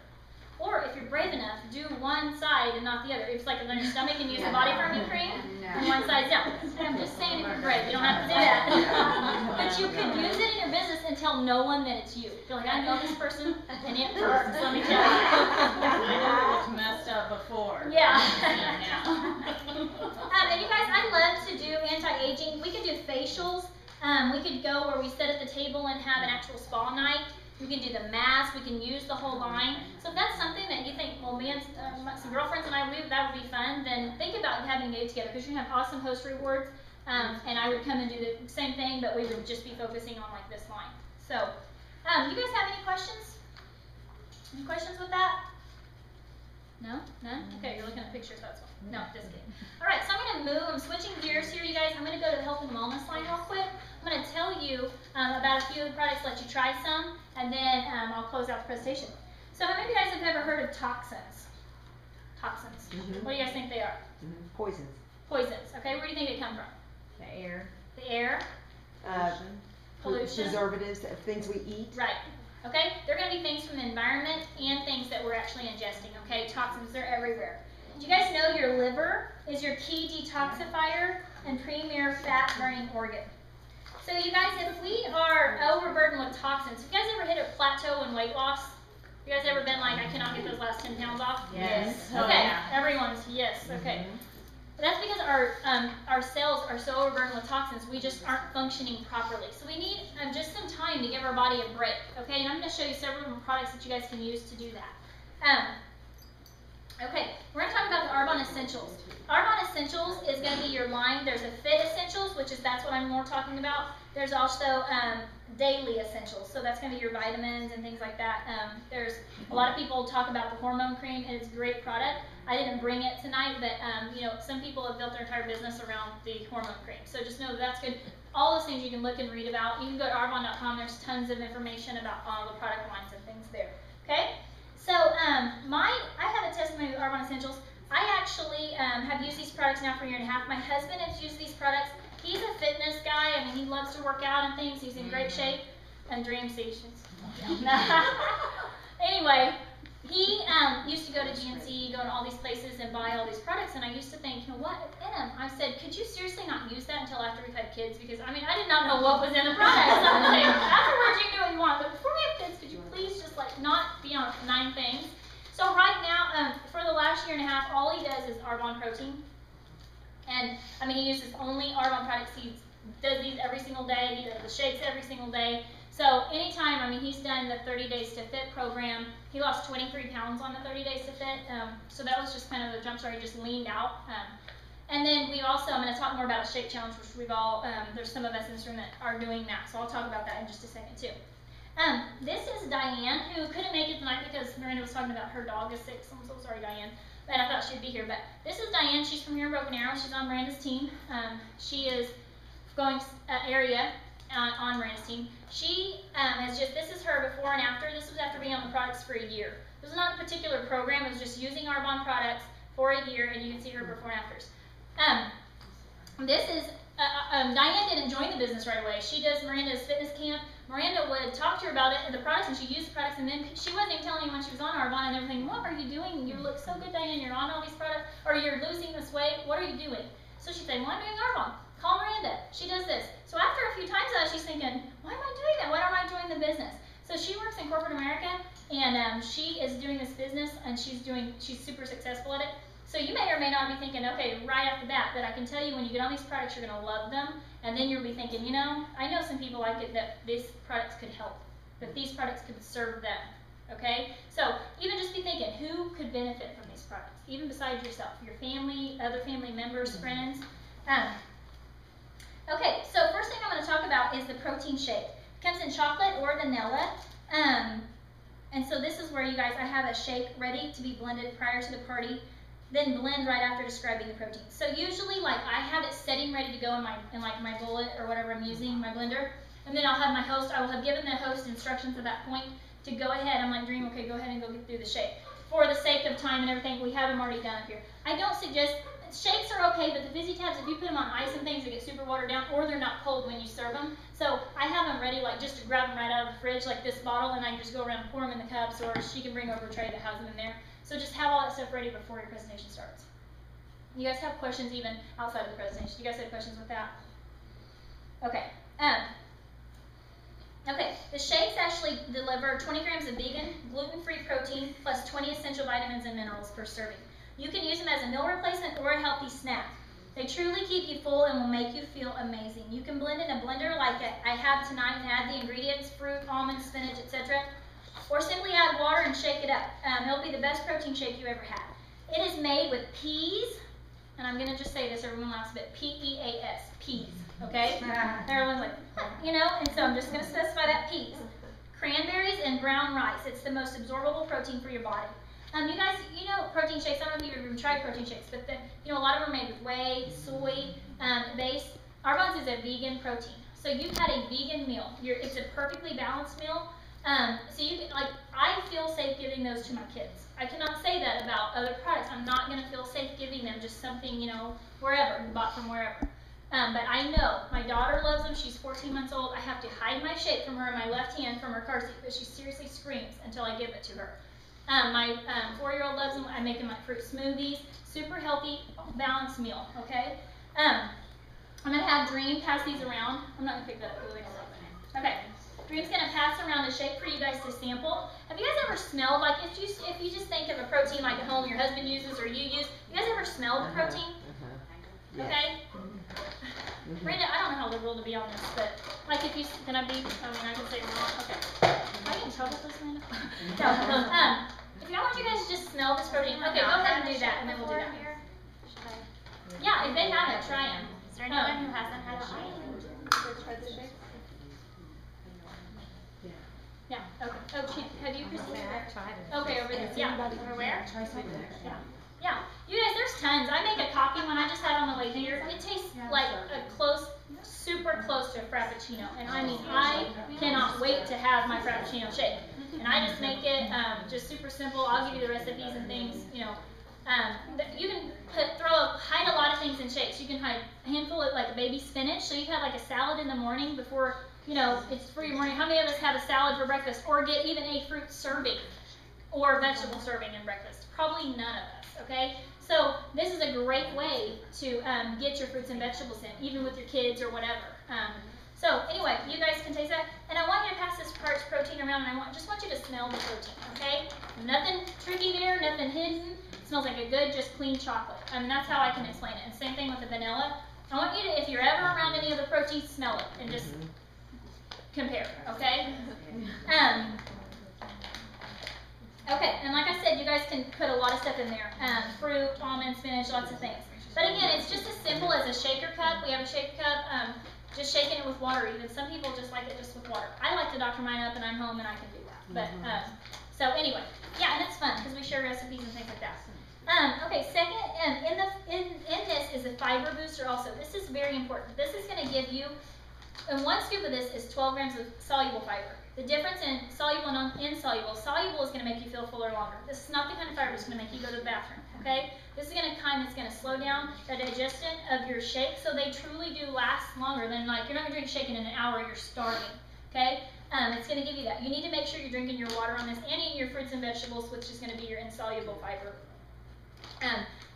Or if you're brave enough, do one side and not the other. It's like on your stomach and use the body firming cream, and one side's down. And I'm just saying if you're brave, you don't have to do that. But you could use it in your business and tell no one that it's you. You're like, I know this person, and it works, let me tell you. I know it's messed up before. Yeah. love to do anti-aging. We could do facials. We could go where we sit at the table and have an actual spa night. We can do the mask. We can use the whole line. So if that's something that you think, well, me and some girlfriends and I, that would be fun, then think about having a day together, because you're going to have awesome host rewards. And I would come and do the same thing, but we would just be focusing on like this line. So, you guys have any questions? Any questions with that? No? None? Okay, you're looking at pictures, that's why. No, just kidding. All right, so I'm going to move. I'm switching gears here, you guys. I'm going to go to the health and wellness line real quick. I'm going to tell you about a few of the products, let you try some, and then I'll close out the presentation. So how many of you guys have ever heard of toxins? Toxins. What do you guys think they are? Poisons. Poisons. Okay, where do you think they come from? The air. The air. Pollution. Preservatives, things we eat. Right. Okay, they're going to be things from the environment and things that we're actually ingesting. Okay, toxins, they're everywhere. Do you guys know your liver is your key detoxifier and premier fat burning organ? So you guys, if we are overburdened with toxins, have you guys ever hit a plateau in weight loss? You guys ever been like, I cannot get those last 10 pounds off? Yes. Okay, everyone's yes. Okay. That's because our cells are so overburdened with toxins, we just aren't functioning properly. So we need just some time to give our body a break, okay? And I'm going to show you several different products that you guys can use to do that. Okay, we're going to talk about the Arbonne Essentials. Arbonne Essentials is going to be your line. There's a Fit Essentials, that's what I'm more talking about. There's also Daily Essentials, so that's going to be your vitamins and things like that. There's a lot of people talk about the hormone cream, and it's a great product. I didn't bring it tonight, but you know, some people have built their entire business around the hormone cream. So just know that's good. All those things you can look and read about. You can go to arbonne.com. There's tons of information about all the product lines and things there. Okay. So I have a testimony with Arbonne Essentials. I actually have used these products now for a year and a half. My husband has used these products. He's a fitness guy. I mean, he loves to work out and things. He's in great shape. And dream stations. Anyway. He used to go to GNC, go to all these places and buy all these products, and I used to think, you know what, in them? I said, could you seriously not use that until after we've had kids? Because, I mean, I did not know what was in the products. I'm saying, afterwards you can do what you want, but before we have kids, could you please just, like, not be on 9 things? So right now, for the last year and a half, all he does is Arbonne protein. And, I mean, he uses only Arbonne products. He does these every single day. He does the shakes every single day. So anytime, I mean, he's done the 30 Days to Fit program. He lost 23 pounds on the 30 Days to Fit. So that was just kind of a jump start. He just leaned out. And then we also, I'm going to talk more about a shake challenge, which we've all, there's some of us in this room that are doing that. So I'll talk about that in just a second too. This is Diane, who couldn't make it tonight because Miranda was talking about her dog is sick. So I'm so sorry, Diane. And I thought she'd be here. But this is Diane. She's from here in Broken Arrow. She's on Miranda's team. She is going area on Miranda's team. She this is her before and after. This was after being on the products for a year. This is not a particular program. It was just using Arbonne products for a year, and you can see her before and afters. This is, Diane didn't join the business right away. She does Miranda's fitness camp. Miranda would talk to her about it and the products, and she used the products, and then she wasn't even telling anyone she was on Arbonne and everything. What are you doing? You look so good, Diane. You're on all these products, or you're losing this weight. What are you doing? So she'd say, well, I'm doing Arbonne. Call Miranda. She does this. So after a few times of that, she's thinking, why am I doing that? Why don't I join the business? So she works in corporate America, and she is doing this business, and she's super successful at it. So you may or may not be thinking, okay, right off the bat, but I can tell you when you get on these products, you're going to love them, and then you'll be thinking, you know, I know some people like it that these products could help, that these products could serve them, okay? So even just be thinking, who could benefit from these products, even besides yourself, your family, other family members, friends. Okay, so first thing I'm going to talk about is the protein shake. It comes in chocolate or vanilla. And so this is where you guys, I have a shake ready to be blended prior to the party, then blend right after describing the protein. So usually, like, I have it setting ready to go in my bullet or whatever I'm using, my blender, and then I'll have my host, I will have given the host instructions at that point to go ahead. I'm like, Dream, okay, go ahead and go get through the shake. For the sake of time and everything, we have them already done up here. I don't suggest, shakes are okay, but the fizzy tabs, if you put them on ice and things, they get super watered down, or they're not cold when you serve them. So I have them ready, like, just to grab them right out of the fridge, like this bottle, and I can just go around and pour them in the cups, or she can bring over a tray that has them in there. So just have all that stuff ready before your presentation starts. You guys have questions even outside of the presentation? You guys have questions with that? Okay. Okay, the shakes actually deliver 20 grams of vegan, gluten-free protein plus 20 essential vitamins and minerals per serving. You can use them as a meal replacement or a healthy snack. They truly keep you full and will make you feel amazing. You can blend in a blender like I have tonight and add the ingredients, fruit, almonds, spinach, etc. Or simply add water and shake it up. It'll be the best protein shake you ever had. It is made with peas, and I'm going to just say this, everyone laughs a bit, P-E-A-S, peas, okay? Everyone's like, you know, and so I'm just going to specify that peas. Cranberries and brown rice. It's the most absorbable protein for your body. You guys, you know protein shakes. I don't know if you've ever tried protein shakes, but you know a lot of them are made with whey, soy base. Arbonne's is a vegan protein, so you've had a vegan meal. It's a perfectly balanced meal. So you can, like, I feel safe giving those to my kids. I cannot say that about other products. I'm not going to feel safe giving them just something, you know, wherever, bought from wherever. But I know my daughter loves them. She's 14 months old. I have to hide my shake from her in my left hand from her car seat, but she seriously screams until I give it to her. My 4-year-old loves them. I make them like fruit smoothies. Super healthy, balanced meal, okay? I'm going to have Dream pass these around. I'm not going to pick that up. Okay. Dream's going to pass around a shake for you guys to sample. Have you guys ever smelled, like if you just think of a protein like at home your husband uses or you use, you guys ever smelled the protein? Okay? Brenda, I don't know how liberal to be on this, but like if you, can I be, I mean I can say wrong, okay. Am I getting in trouble with this, Brenda? No, if I want you guys to just smell this protein, okay, go ahead and do that, and then we'll do that. Yeah, if they haven't, try them. Is there anyone who hasn't had a shake? Yeah, okay. Oh, have you, Christine? I've tried it. Okay, over there. Yeah. Over where? Yeah. Yeah. You guys, there's tons. I make a coffee one I just had on the way here. It tastes like super close to a Frappuccino. And I mean, I cannot wait to have my Frappuccino shake. And I just make it just super simple. I'll give you the recipes and things, you know. You can hide a lot of things in shakes. You can hide a handful of like baby spinach. So you can have like a salad in the morning before, you know, it's for your morning. How many of us have a salad for breakfast or get even a fruit serving or vegetable serving in breakfast? Probably none of us, okay? So this is a great way to get your fruits and vegetables in, even with your kids or whatever. So anyway, you guys can taste that. And I want you to pass this parched protein around, and I just want you to smell the protein, okay? Nothing tricky there, nothing hidden. It smells like a good, just clean chocolate. I mean, that's how I can explain it. And same thing with the vanilla. I want you to, if you're ever around any of the proteins, smell it and just compare, okay? Okay, and like I said, you guys can put a lot of stuff in there. Fruit, almonds, spinach, lots of things. But again, it's just as simple as a shaker cup. We have a shaker cup, just shaking it with water even. Some people just like it just with water. I like to doctor mine up and I'm home and I can do that. But, so anyway, yeah, and it's fun because we share recipes and things like that. Okay, second, in this is a fiber booster also. This is very important. This is going to give you, and 1 scoop of this is 12 grams of soluble fiber. The difference in soluble and insoluble, soluble is going to make you feel fuller longer. This is not the kind of fiber that's going to make you go to the bathroom, okay? This is going to kind that's going to slow down the digestion of your shake, so they truly do last longer than, like, you're not going to drink a shake in an hour, you're starving, okay? It's going to give you that. You need to make sure you're drinking your water on this and eating your fruits and vegetables, which is going to be your insoluble fiber.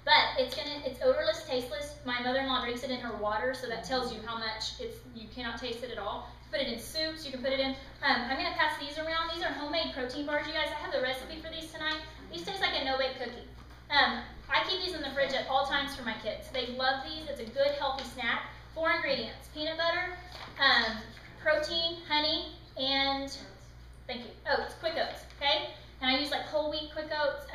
But it's odorless, tasteless. My mother-in-law drinks it in her water, so that tells you how much you cannot taste it at all. Put it in soups, you can put it in. I'm going to pass these around. These are homemade protein bars, you guys. I have the recipe for these tonight. These taste like a no-bake cookie. I keep these in the fridge at all times for my kids. They love these. It's a good, healthy snack. 4 ingredients: peanut butter, protein, honey, and thank you. Oats, quick oats, okay? And I use like whole wheat quick oats.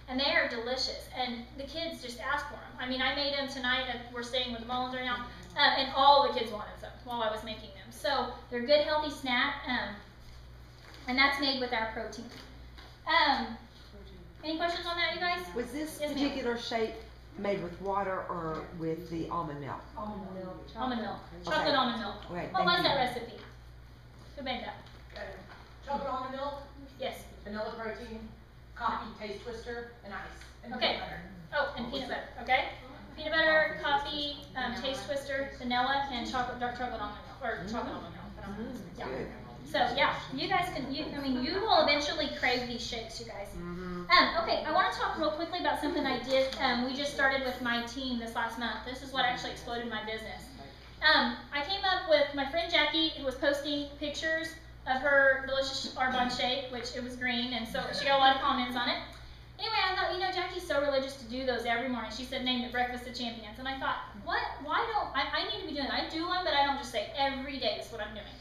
And they are delicious, and the kids just ask for them. I mean, I made them tonight, and we're staying with the Mullins right now, and all the kids wanted them while I was making them. So they're a good, healthy snack, and that's made with our protein. Any questions on that, you guys? Was this particular shake made with water or with the almond milk? Almond milk. Almond milk. Chocolate almond milk. Okay, What was that recipe? Who made that? Chocolate almond milk, Yes. vanilla protein, coffee, taste twister, and ice. And Okay. peanut butter. Oh, and peanut butter, okay? Peanut butter, coffee, taste twister, vanilla, and dark chocolate almond milk, or chocolate almond milk. I don't know. Yeah. Good. So yeah, you guys can, you will eventually crave these shakes, you guys. Okay, I want to talk real quickly about something I did. We just started with my team this last month. This is what actually exploded my business. I came up with my friend Jackie, who was posting pictures of her delicious Arbonne shake, which it was green, and so she got a lot of comments on it. Anyway, I thought, Jackie's so religious to do those every morning. She said, named it Breakfast of Champions. And I thought, what? Why don't I need to be doing it? I do them, but I don't just say every day is what I'm doing.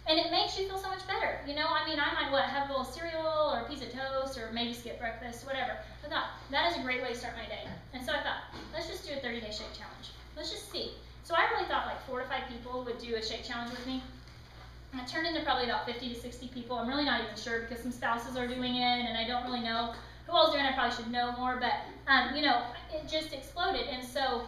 And it makes you feel so much better. You know, I mean, I might have a little cereal or a piece of toast or maybe skip breakfast, whatever. I thought, that is a great way to start my day. And so I thought, let's just do a 30-day shake challenge. Let's just see. So I really thought like 4 to 5 people would do a shake challenge with me. And it turned into probably about 50 to 60 people. I'm really not even sure because some spouses are doing it and I don't really know who else is doing it. I probably should know more, but you know, it just exploded. And so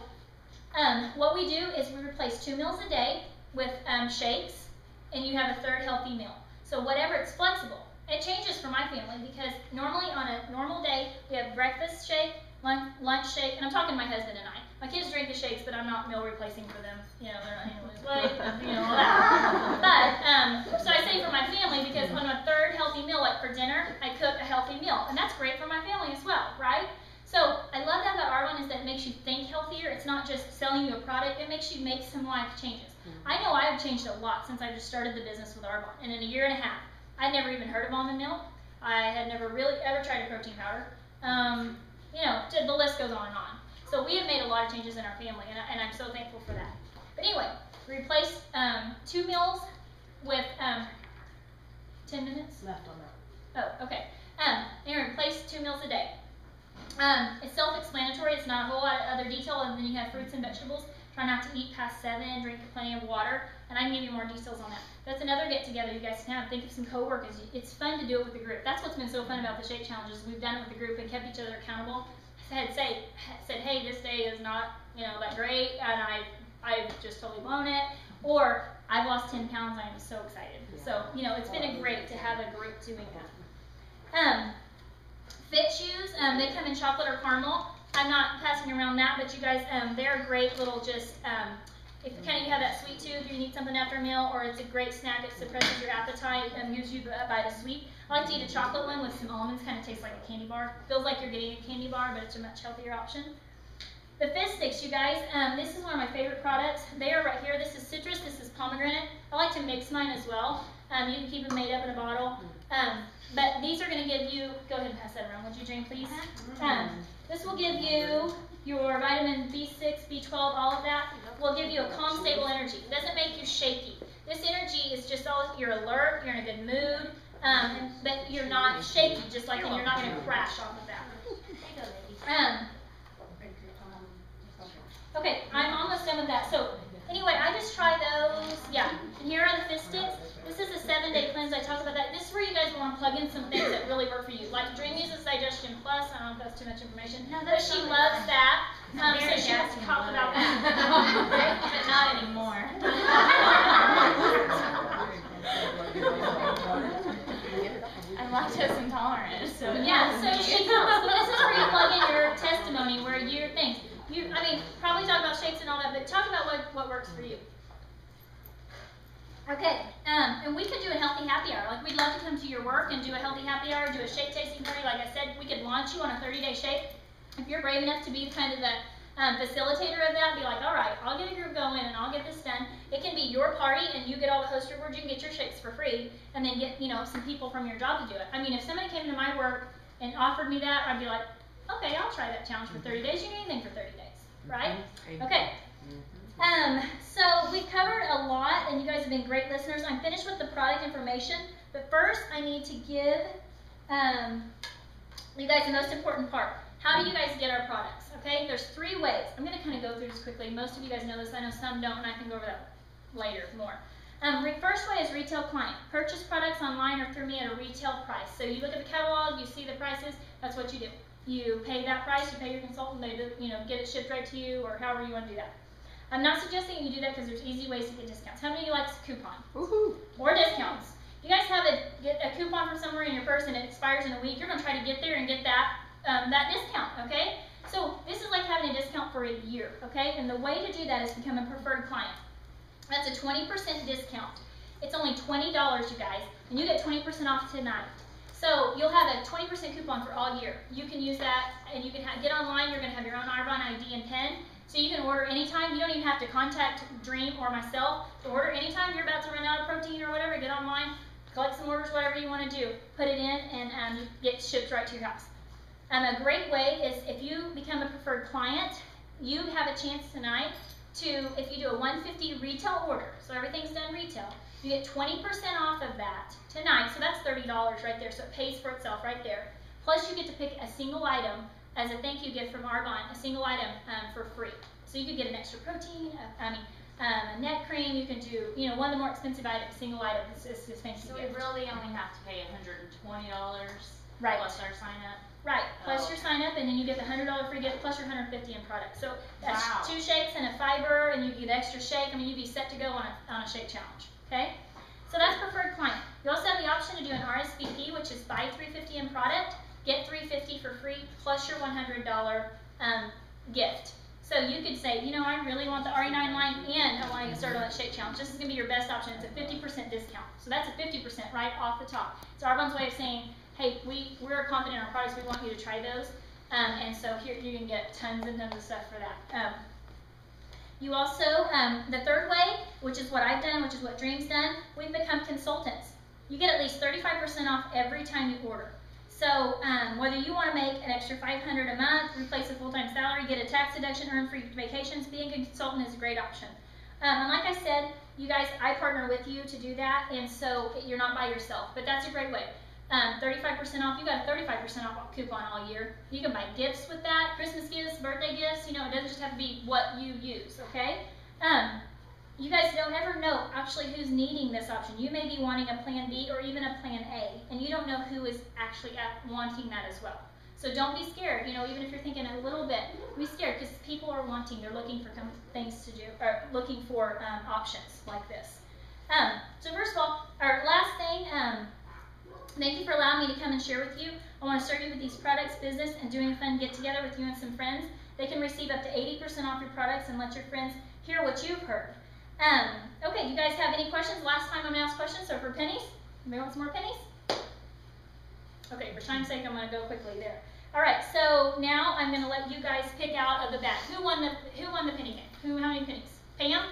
what we do is we replace 2 meals a day with shakes, and you have a third healthy meal. So whatever, it's flexible. It changes for my family because normally on a normal day we have breakfast shake, lunch shake, and I'm talking my husband and I. My kids drink the shakes, but I'm not meal replacing for them. You know, they're not anyways weight, you know, all that. But so I say for my family because on a third healthy meal, like for dinner, I cook a healthy meal, and that's great for my family as well, right? So I love that about Arbonne is that it makes you think healthier. It's not just selling you a product; it makes you make some life changes. I know I've changed a lot since I just started the business with Arbonne, and in a year and a half, I'd never even heard of almond milk. I had never really ever tried a protein powder. You know, the list goes on and on. So we have made a lot of changes in our family, and I'm so thankful for that. But anyway, we replaced 2 meals with 10 minutes? Left on that. Oh, okay. And we replaced 2 meals a day. It's self-explanatory. It's not a whole lot of other detail, and then you have fruits and vegetables. Try not to eat past 7, drink plenty of water, and I can give you more details on that. That's another get-together you guys can have. Think of some coworkers. It's fun to do it with the group. That's what's been so fun about the shake challenges. We've done it with the group and kept each other accountable. Said, hey, this day is not, you know, that great, and I've just totally blown it, or I've lost 10 pounds. I am so excited. So, you know, it's been great to have a group doing that. Fit shoes, they come in chocolate or caramel. I'm not passing around that, but you guys, they're a great little just, if kind of you have that sweet tooth, or you need something after a meal, or it's a great snack, it suppresses your appetite and gives you a bite of sweet. I like to eat a chocolate one with some almonds, kind of tastes like a candy bar. Feels like you're getting a candy bar, but it's a much healthier option. The Fizz Sticks, you guys, this is one of my favorite products. They are right here. This is citrus, this is pomegranate. I like to mix mine as well. You can keep them made up in a bottle. But these are going to give you, go ahead and pass that around, would you, Dream, please? This will give you your vitamin B6, B12, all of that. Will give you a calm, stable energy. It doesn't make you shaky. This energy is just all, you're alert, you're in a good mood, but you're not shaky, just like, and you're not going to crash off of that. Okay, I'm almost done with that. So anyway, I just try those. Yeah, and here are the Fizz Sticks. This is a 7-day cleanse. I talk about that. This is where you guys want to plug in some things that really work for you. Like Dream uses Digestion Plus. I don't know if that's too much information. No, but she loves that. So she wants to talk about that. But not anymore. I'm lactose intolerant, so yeah. So she helps. So this is where you plug in your testimony, where your things. I mean, probably talk about shakes and all that, but talk about what works for you. Okay, and we could do a healthy happy hour. Like, we'd love to come to your work and do a healthy happy hour, do a shake tasting party. Like I said, we could launch you on a 30-day shake. If you're brave enough to be kind of the facilitator of that, be like, all right, I'll get a group going and I'll get this done. It can be your party and you get all the host rewards. You can get your shakes for free and then get, you know, some people from your job to do it. I mean, if somebody came to my work and offered me that, I'd be like, okay, I'll try that challenge for 30 days. You can do anything for 30 days, right? Okay. So we've covered a lot, and you guys have been great listeners. I'm finished with the product information, but first I need to give you guys the most important part. How do you guys get our products? Okay, there's 3 ways. I'm going to kind of go through this quickly. Most of you guys know this. I know some don't, and I can go over that later more. First way is retail client. Purchase products online or through me at a retail price. So you look at the catalog, you see the prices, that's what you do. You pay that price, you pay your consultant, they do, you know, get it shipped right to you, or however you want to do that. I'm not suggesting you do that because there's easy ways to get discounts. How many of you likes a coupon? Woohoo! Or discounts. You guys have get a coupon from somewhere in your purse and it expires in a week. You're going to try to get there and get that that discount, okay? So this is like having a discount for a year, okay? And the way to do that is become a preferred client. That's a 20% discount. It's only $20, you guys, and you get 20% off tonight. So you'll have a 20% coupon for all year. You can use that, and you can get online. You're going to have your own Arbonne ID and pen. So you can order anytime. You don't even have to contact Dream or myself to order anytime. You're about to run out of protein or whatever, get online, collect some orders, whatever you want to do. Put it in, and get shipped right to your house. A great way is if you become a preferred client, you have a chance tonight to, if you do a $150 retail order, so everything's done retail, you get 20% off of that tonight, so that's $30 right there, so it pays for itself right there. Plus you get to pick a single item as a thank you gift from Argonne, a single item for free. So you could get an extra protein, a neck cream, you can do, you know, one of the more expensive items, single item, is fancy So we gift. really only have to pay $120 Right. plus our sign up. Right, plus Oh. your sign up, and then you get the $100 free gift plus your $150 in product. So that's Wow. 2 shakes and a fiber, and you get extra shake. I mean, you'd be set to go on a shake challenge. Okay, so that's preferred client. You also have the option to do an RSVP, which is buy $350 in product, get $350 for free plus your $100 gift. So you could say, you know, I really want the RE9 line and I want to get started on that shake challenge. This is going to be your best option. It's a 50% discount. So that's a 50% right off the top. It's Argonne's way of saying, hey, we're confident in our products. We want you to try those. And so here you can get tons and tons of stuff for that. You also, the third way, which is what I've done, which is what Dream's done, we've become consultants. You get at least 35% off every time you order. So whether you want to make an extra $500 a month, replace a full-time salary, get a tax deduction, earn free vacations, being a consultant is a great option. And like I said, you guys, I partner with you to do that, and so you're not by yourself, but that's a great way. 35% off, you got a 35% off coupon all year. You can buy gifts with that, Christmas gifts, birthday gifts, you know, it doesn't just have to be what you use, okay? You guys don't ever know actually who's needing this option. You may be wanting a plan B or even a plan A, and you don't know who is actually wanting that as well. So don't be scared, you know, even if you're thinking a little bit, be scared because people are wanting, they're looking for things to do, or looking for options like this. So first of all, our last thing, thank you for allowing me to come and share with you. I want to start you with these products, business, and doing a fun get-together with you and some friends. They can receive up to 80% off your products and let your friends hear what you've heard. Okay, you guys have any questions? Last time I'm going to ask questions, so for pennies, anybody want some more pennies? Okay, for time's sake, I'm going to go quickly there. All right, so now I'm going to let you guys pick out of the bag. Who won the penny game? How many pennies? Pam?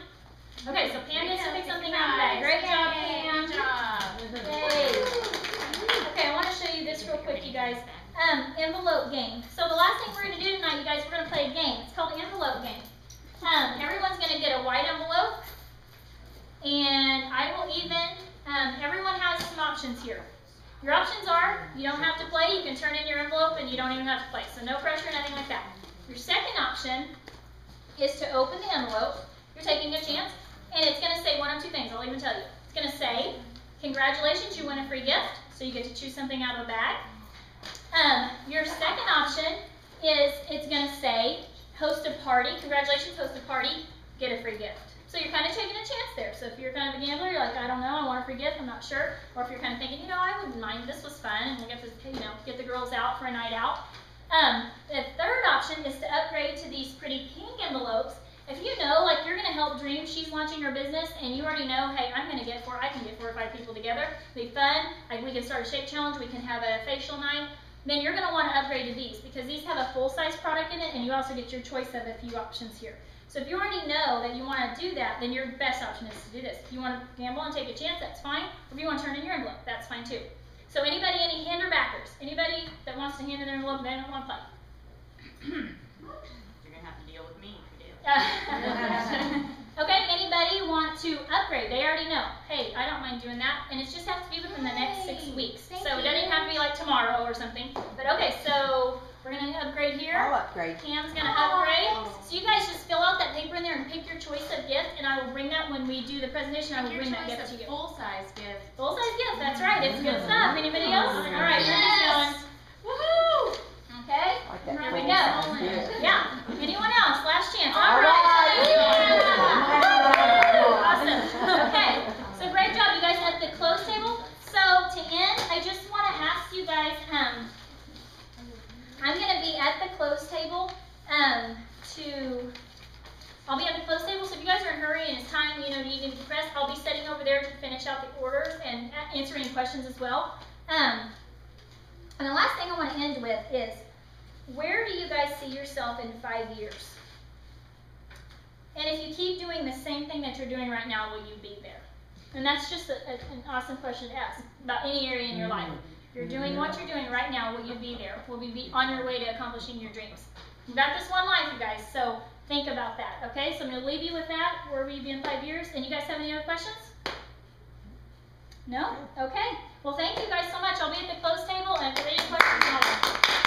Okay, so Pam gets to pick something out of the bag. Great job, Pam. Good job. Yay. Okay, I want to show you this real quick, you guys. Envelope game. So the last thing we're going to do tonight, you guys, we're going to play a game. It's called the envelope game. Everyone's going to get a white envelope, and I will even, everyone has some options here. Your options are, you don't have to play, you can turn in your envelope, and you don't even have to play. So no pressure, nothing like that. Your second option is to open the envelope. You're taking a chance, and it's going to say one of two things. I'll even tell you. It's going to say, congratulations, you win a free gift. So you get to choose something out of the bag. Your second option is it's going to say, host a party. Congratulations, host a party, get a free gift. So you're kind of taking a chance there. So if you're kind of a gambler, you're like, I don't know, I want a free gift, I'm not sure. Or if you're kind of thinking, you know, I wouldn't mind, this was fun, and we'll get to, you know, get the girls out for a night out. The third option is to upgrade to these pretty pink envelopes. If you know, like you're going to help Dream, she's launching her business, and you already know, hey, I can get 4 or 5 people together. It'll be fun. Like we can start a shake challenge, we can have a facial night. Then you're going to want to upgrade to these because these have a full-size product in it, and you also get your choice of a few options here. So if you already know that you want to do that, then your best option is to do this. If you want to gamble and take a chance, that's fine. Or if you want to turn in your envelope, that's fine too. So anybody, any hand or backers? Anybody that wants to hand in their envelope, they don't want to play? You're going to have to deal with me if you do. Okay, anybody want to upgrade? They already know. Hey, I don't mind doing that. And it just has to be within the next 6 weeks. Thank so it you. doesn't even have to be like tomorrow or something. But okay, so we're going to upgrade here. I'll upgrade. Cam's going to upgrade. So you guys just fill out that paper in there and pick your choice of gift. And I will bring that when we do the presentation. I will bring that gift to you. Full-size gift. Full-size gift, that's right. It's good stuff. Anybody else? All right, Ruby's going. Woohoo! Okay, Like that here we full go. size gift. Yeah. Anyone else? Last chance. All right. Awesome. Okay. So great job, you guys, at the close table. So to end, I just want to ask you guys. I'm going to be at the close table. I'll be at the close table. So if you guys are in a hurry and it's time, you know, you need to press, I'll be sitting over there to finish out the orders and answer any questions as well. And the last thing I want to end with is, where do you guys see yourself in 5 years? And if you keep doing the same thing that you're doing right now, will you be there? And that's just an awesome question to ask about any area in your life. If you're doing what you're doing right now, will you be there? Will you be on your way to accomplishing your dreams? You've got this one life, you guys, so think about that, okay? So I'm going to leave you with that. Where will you be in 5 years? And you guys have any other questions? No? Okay. Well, thank you guys so much. I'll be at the close table, and if there are any questions, I'll